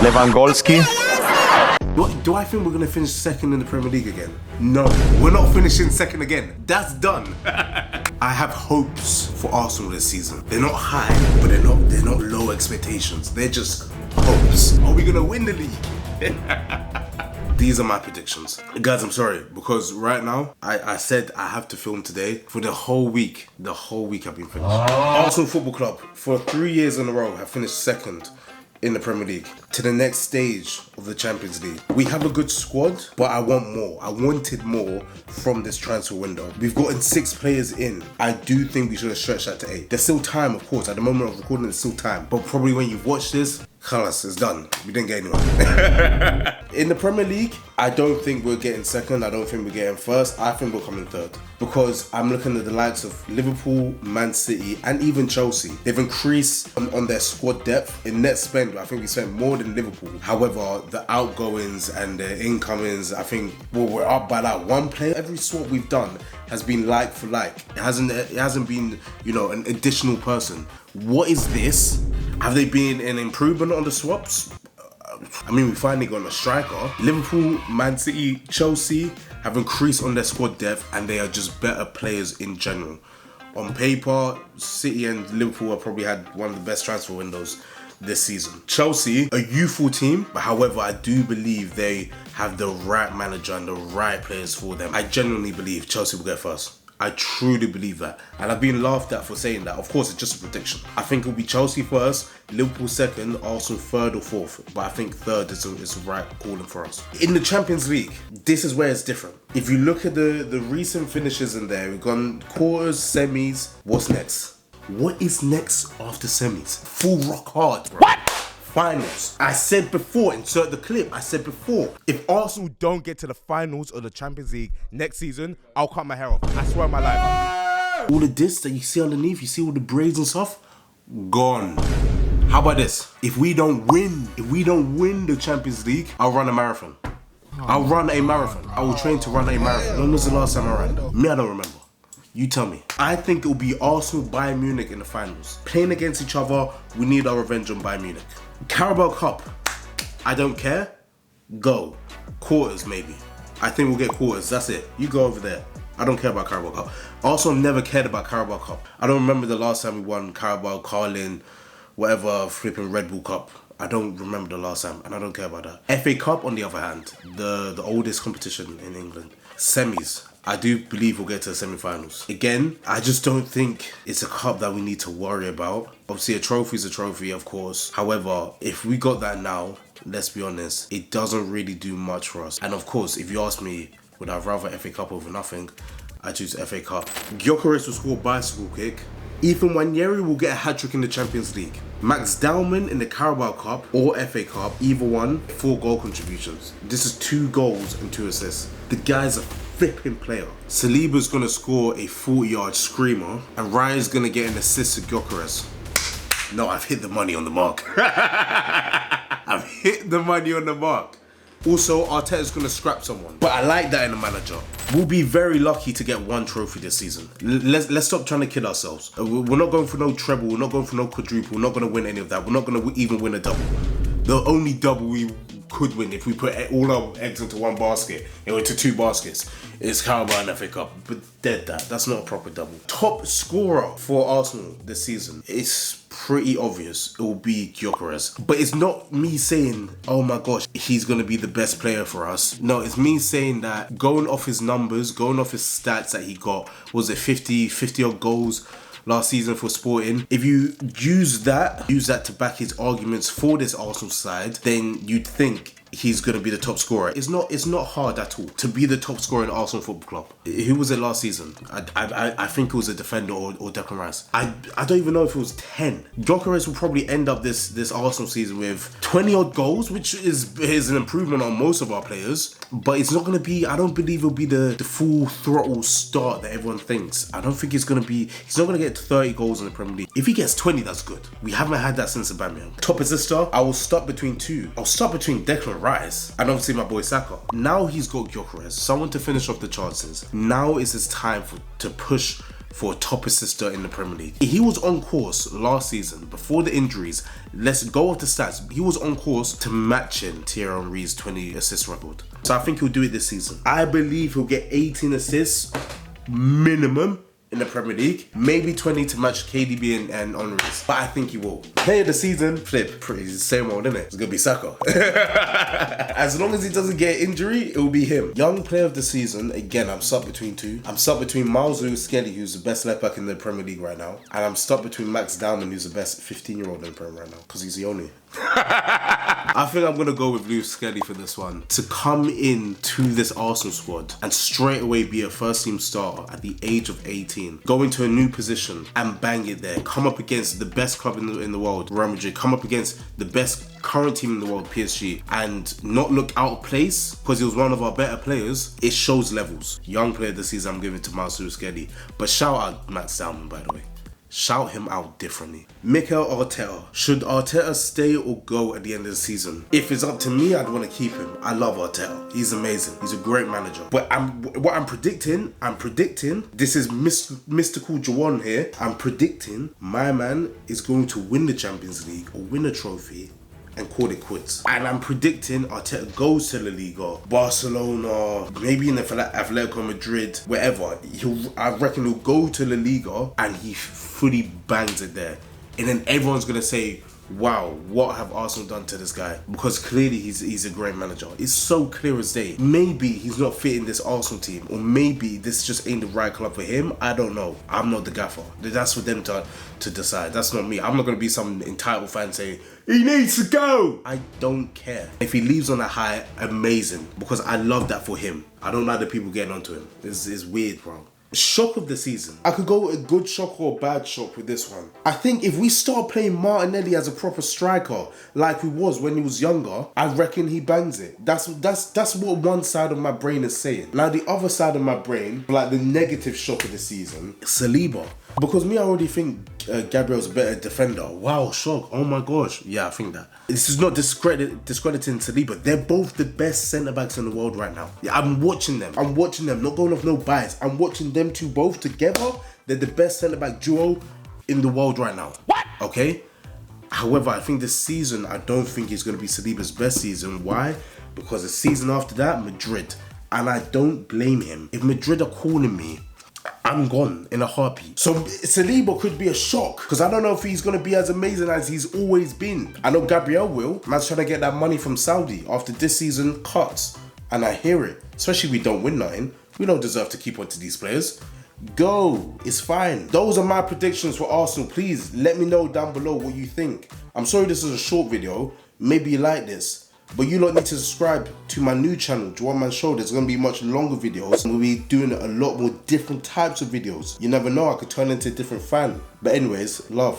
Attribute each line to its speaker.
Speaker 1: Lewandowski.
Speaker 2: Do I think we're going to finish second in the Premier League again? No, we're not finishing second again. That's done. I have hopes for Arsenal this season. They're not high, but they're not low expectations. They're just hopes. Are we going to win the league? These are my predictions. Guys, I'm sorry, because right now, I said I have to film today. For the whole week I've been finished. Arsenal Football Club, for 3 years in a row, have finished second in the Premier League to the next stage of the Champions League. We have a good squad, but I want more. I wanted more from this transfer window. We've gotten 6 players in. I do think we should have stretched that to 8. There's still time, of course. At the moment of recording, there's still time. But probably when you've watched this, khalas, it's done. We didn't get anyone. In the Premier League, I don't think we're getting second. I don't think we're getting first. I think we're coming third. Because I'm looking at the likes of Liverpool, Man City, and even Chelsea. They've increased on their squad depth. In net spend, I think we spent more than Liverpool. However, the outgoings and the incomings, I think we're up by like 1 player. Every swap we've done has been like for like. It hasn't been, an additional person. What is this? Have they been an improvement on the swaps? I mean, we finally got a striker. Liverpool, Man City, Chelsea have increased on their squad depth, and they are just better players in general. On paper, City and Liverpool have probably had one of the best transfer windows this season. Chelsea, a youthful team, but however, I do believe they have the right manager and the right players for them. I genuinely believe Chelsea will get first. I truly believe that. And I've been laughed at for saying that. Of course, it's just a prediction. I think it'll be Chelsea first, Liverpool second, Arsenal third or fourth. But I think third is the right calling for us. In the Champions League, this is where it's different. If you look at the recent finishes in there, we've gone quarters, semis. What's next? What is next after semis? Full rock hard, bro. What? Finals. I said before, insert the clip, I said before, if Arsenal don't get to the finals of the Champions League next season, I'll cut my hair off. I swear on my life. All of this that you see underneath, you see all the braids and stuff, gone. How about this? If we don't win the Champions League, I'll run a marathon. I'll run a marathon. I will train to run a marathon. When was the last time I ran? Me, I don't remember. You tell me. I think it'll be Arsenal, Bayern Munich in the finals. Playing against each other, we need our revenge on Bayern Munich. Carabao Cup, I don't care. Go. Quarters, maybe. I think we'll get quarters. That's it. You go over there. I don't care about Carabao Cup. Arsenal never cared about Carabao Cup. I don't remember the last time we won Carabao, Carlin, whatever, flipping Red Bull Cup. I don't remember the last time, and I don't care about that. FA Cup, on the other hand, the oldest competition in England. Semis. I do believe we'll get to the semi-finals. Again, I just don't think it's a cup that we need to worry about. Obviously, a trophy is a trophy, of course. However, if we got that now, let's be honest, it doesn't really do much for us. And of course, if you ask me, would I rather FA Cup over nothing? I choose FA Cup. Gyökeres will score a bicycle kick. Ethan Nwaneri will get a hat-trick in the Champions League. Max Dowman in the Carabao Cup or FA Cup, either one, 4 goal contributions. This is 2 goals and 2 assists. The guy's a flipping player. Saliba's gonna score a 40-yard screamer, and Raya's gonna get an assist to Gyökeres. No, I've hit the money on the mark. I've hit the money on the mark. Also, Arteta's gonna scrap someone, but I like that in a manager. We'll be very lucky to get 1 trophy this season. Let's stop trying to kill ourselves. We're not going for no treble. We're not going for no quadruple. We're not gonna win any of that. We're not gonna even win a double. The only double we could win if we put all our eggs into one basket, into 2 baskets, is Carabao and FA Cup. But dead that. That's not a proper double. Top scorer for Arsenal this season. It's pretty obvious. It will be Gyökeres. But it's not me saying, oh my gosh, he's going to be the best player for us. No, it's me saying that going off his numbers, going off his stats that he got, was it 50 odd goals last season for Sporting. If you use that to back his arguments for this Arsenal side, then you'd think he's going to be the top scorer. It's not hard at all to be the top scorer in Arsenal Football Club. Who was it last season? I think it was a defender or Declan Rice. I don't even know if it was 10. Gyökeres will probably end up this Arsenal season with 20 odd goals, which is an improvement on most of our players. But it's not going to be, I don't believe it'll be the full throttle start that everyone thinks. I don't think he's not going to get 30 goals in the Premier League. If he gets 20, that's good. We haven't had that since Aubameyang. Top assister, I will start between 2. I'll start between Declan Rice and obviously my boy Saka. Now he's got Gyökeres, someone to finish off the chances. Now is his time to push for a top assister in the Premier League. He was on course last season, before the injuries. Let's go off the stats. He was on course to matching Thierry Henry's 20 assist record. So I think he'll do it this season. I believe he'll get 18 assists minimum in the Premier League, maybe 20 to match KDB and Henry's, but I think he will. Player of the season, flip, pretty same old, isn't it? It's gonna be Saka. As long as he doesn't get injury, it will be him. Young player of the season, again, I'm stuck between two. I'm stuck between Miles Lewis-Skelly, who's the best left back in the Premier League right now, and I'm stuck between Max Dowman, who's the best 15-year-old in the Premier right now, because he's the only. I think I'm gonna go with Lewis-Skelly for this one. To come in to this Arsenal squad and straight away be a first team starter at the age of 18, go into a new position and bang it there, come up against the best club in the world, Real Madrid, come up against the best current team in the world, PSG, and not look out of place because he was one of our better players, it shows levels. Young player this season, I'm giving it to Miles Lewis-Skelly. But shout out Max Dowman, by the way. Shout him out differently. Mikel Arteta. Should Arteta stay or go at the end of the season? If it's up to me, I'd want to keep him. I love Arteta. He's amazing. He's a great manager. But what I'm predicting, this is mystical Juwon here. I'm predicting my man is going to win the Champions League or win a trophy and call it quits. And I'm predicting Arteta goes to La Liga, Barcelona, maybe in the Atletico Madrid, wherever. I reckon he'll go to La Liga and he fully bangs it there. And then everyone's gonna say, wow, what have Arsenal done to this guy? Because clearly he's a great manager. It's so clear as day. Maybe he's not fitting this Arsenal team, or maybe this just ain't the right club for him. I don't know. I'm not the gaffer. That's for them to decide. That's not me. I'm not gonna be some entitled fan saying, he needs to go. I don't care. If he leaves on a high, amazing. Because I love that for him. I don't like the people getting onto him. It's weird, bro. Shock of the season. I could go a good shock or a bad shock with this one. I think if we start playing Martinelli as a proper striker, like he was when he was younger, I reckon he bangs it. That's what one side of my brain is saying. Now the other side of my brain, like the negative shock of the season, Saliba. Because me, I already think Gabriel's a better defender. Wow, shock. Oh my gosh. Yeah, I think that. This is not discrediting Saliba. They're both the best centre-backs in the world right now. Yeah, I'm watching them. Not going off no bias. I'm watching them two both together. They're the best centre-back duo in the world right now. What? Okay? However, I think this season, I don't think it's going to be Saliba's best season. Why? Because the season after that, Madrid. And I don't blame him. If Madrid are calling me, I'm gone in a heartbeat. So Saliba could be a shock because I don't know if he's going to be as amazing as he's always been. I know Gabriel will. Man's trying to get that money from Saudi after this season cuts. And I hear it. Especially if we don't win nothing. We don't deserve to keep on to these players. Go. It's fine. Those are my predictions for Arsenal. Please let me know down below what you think. I'm sorry this is a short video. Maybe you like this. But you lot need to subscribe to my new channel, JuwonManShow. There's going to be much longer videos. We'll be doing a lot more different types of videos. You never know, I could turn into a different fan. But anyways, love.